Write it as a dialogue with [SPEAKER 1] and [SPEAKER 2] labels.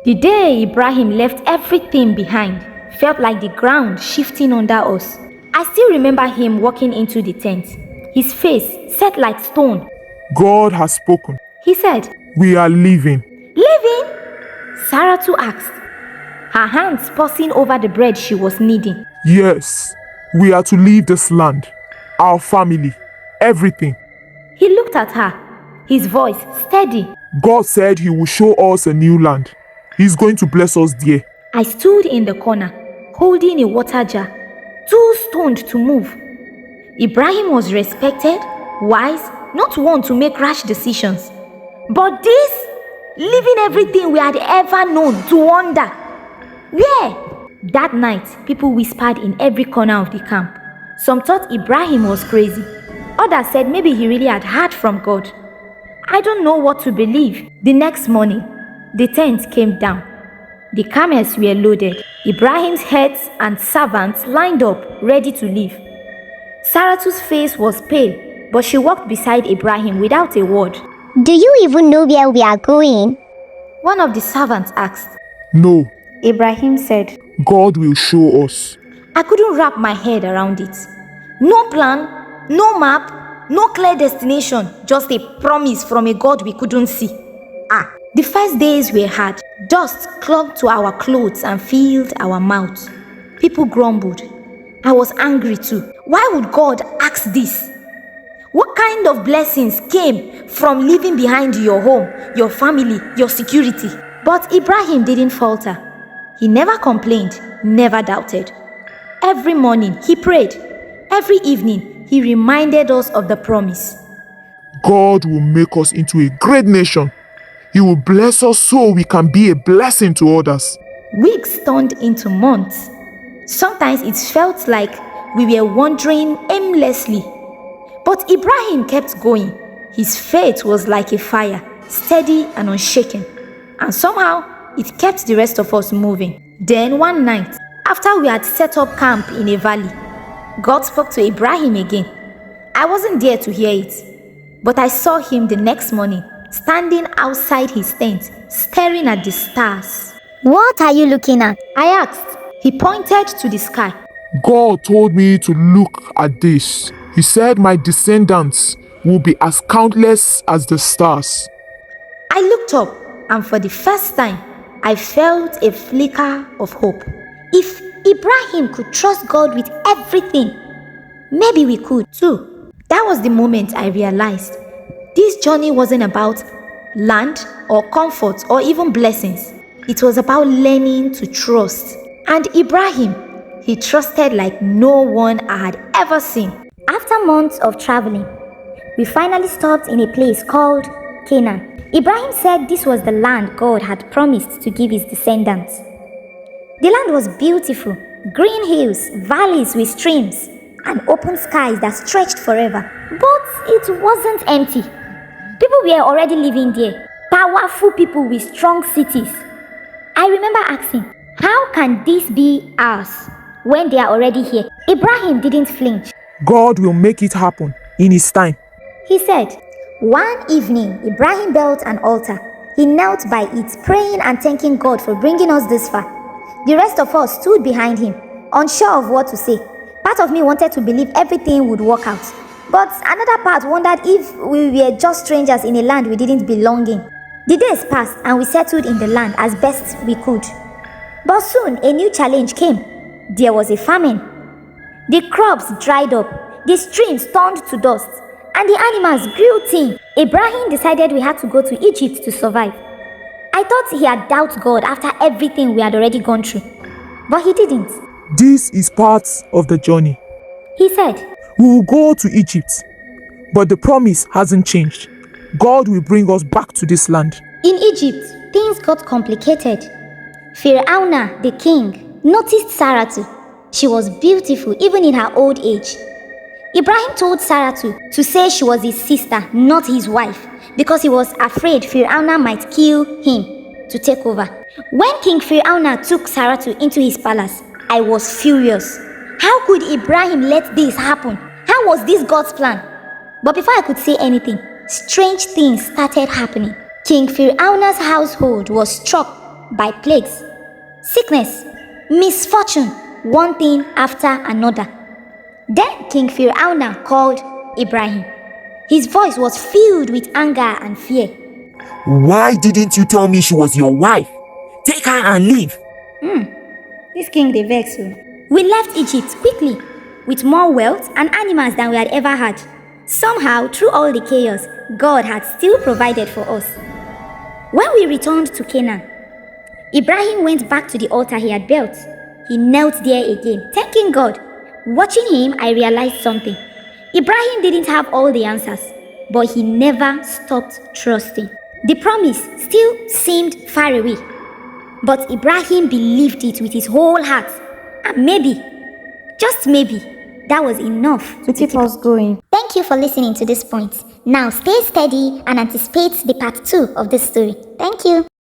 [SPEAKER 1] The day Ibrahim left everything behind felt like the ground shifting under us. I still remember him walking into the tent, his face set like stone.
[SPEAKER 2] God has spoken.
[SPEAKER 1] He said,
[SPEAKER 2] We are leaving.
[SPEAKER 1] "Leaving?" Saratu asked, her hands pausing over the bread she was kneading.
[SPEAKER 2] Yes, we are to leave this land. Our family. Everything.
[SPEAKER 1] He looked at her, his voice steady.
[SPEAKER 2] God said He will show us a new land. He's going to bless us there.
[SPEAKER 1] I stood in the corner, holding a water jar, too stoned to move. Ibrahim was respected, wise, not one to make rash decisions. But this, leaving everything we had ever known to wander. Where? That night, people whispered in every corner of the camp. Some thought Ibrahim was crazy. Others said maybe he really had heard from God. I don't know what to believe. The next morning, the tent came down. The camels were loaded. Ibrahim's heads and servants lined up, ready to leave. Saratu's face was pale, but she walked beside Ibrahim without a word.
[SPEAKER 3] Do you even know where we are going?
[SPEAKER 1] One of the servants asked.
[SPEAKER 2] No,
[SPEAKER 1] Ibrahim said.
[SPEAKER 2] God will show us.
[SPEAKER 1] I couldn't wrap my head around it. No plan, no map, no clear destination, just a promise from a God we couldn't see. The first days were hard. Dust clung to our clothes and filled our mouths. People grumbled. I was angry too. Why would God ask this? What kind of blessings came from leaving behind your home, your family, your security? But Ibrahim didn't falter. He never complained, never doubted. Every morning he prayed. Every evening he reminded us of the promise.
[SPEAKER 2] God will make us into a great nation. He will bless us so we can be a blessing to others.
[SPEAKER 1] Weeks turned into months. Sometimes it felt like we were wandering aimlessly. But Ibrahim kept going. His faith was like a fire, steady and unshaken. And somehow, it kept the rest of us moving. Then one night, after we had set up camp in a valley, God spoke to Ibrahim again. I wasn't there to hear it, but I saw him the next morning, standing outside his tent, staring at the stars.
[SPEAKER 3] What are you looking at?
[SPEAKER 1] I asked. He pointed to the sky.
[SPEAKER 2] God told me to look at this. He said my descendants will be as countless as the stars.
[SPEAKER 1] I looked up, and for the first time, I felt a flicker of hope. If Ibrahim could trust God with everything, maybe we could too. That was the moment I realized this journey wasn't about land or comfort or even blessings. It was about learning to trust. And Ibrahim, he trusted like no one I had ever seen.
[SPEAKER 3] After months of traveling, we finally stopped in a place called Canaan. Ibrahim said this was the land God had promised to give his descendants. The land was beautiful, green hills, valleys with streams, and open skies that stretched forever. But it wasn't empty. People were already living there, powerful people with strong cities. I remember asking, how can this be ours when they are already here? Ibrahim didn't flinch.
[SPEAKER 2] God will make it happen in His time.
[SPEAKER 3] He said, one evening, Ibrahim built an altar. He knelt by it, praying and thanking God for bringing us this far. The rest of us stood behind him, unsure of what to say. Part of me wanted to believe everything would work out, but another part wondered if we were just strangers in a land we didn't belong in. The days passed and we settled in the land as best we could. But soon a new challenge came. There was a famine. The crops dried up, the streams turned to dust, and the animals grew thin. Ibrahim decided we had to go to Egypt to survive. I thought he had doubted God after everything we had already gone through, but he didn't.
[SPEAKER 2] This is part of the journey.
[SPEAKER 3] He said,
[SPEAKER 2] We will go to Egypt, but the promise hasn't changed. God will bring us back to this land.
[SPEAKER 3] In Egypt, things got complicated. Pharaoh, the king, noticed Saratu. She was beautiful even in her old age. Ibrahim told Saratu to say she was his sister, not his wife, because he was afraid Pharaoh might kill him to take over. When King Pharaoh took Saratu into his palace, I was furious. How could Ibrahim let this happen? How was this God's plan? But before I could say anything, strange things started happening. King Pharaoh's household was struck by plagues, sickness, misfortune, one thing after another. Then King Fir'auna called Ibrahim. His voice was filled with anger and fear.
[SPEAKER 4] Why didn't you tell me she was your wife? Take her and leave.
[SPEAKER 3] This king dey vex o. We left Egypt quickly with more wealth and animals than we had ever had. Somehow, through all the chaos, God had still provided for us. When we returned to Canaan, Ibrahim went back to the altar he had built. He knelt there again, thanking God. Watching him, I realized something. Ibrahim didn't have all the answers, but he never stopped trusting. The promise still seemed far away, but Ibrahim believed it with his whole heart. And maybe, just maybe, that was enough
[SPEAKER 1] To keep us going.
[SPEAKER 3] Thank you for listening to this point. Now stay steady and anticipate the part 2 of this story. Thank you.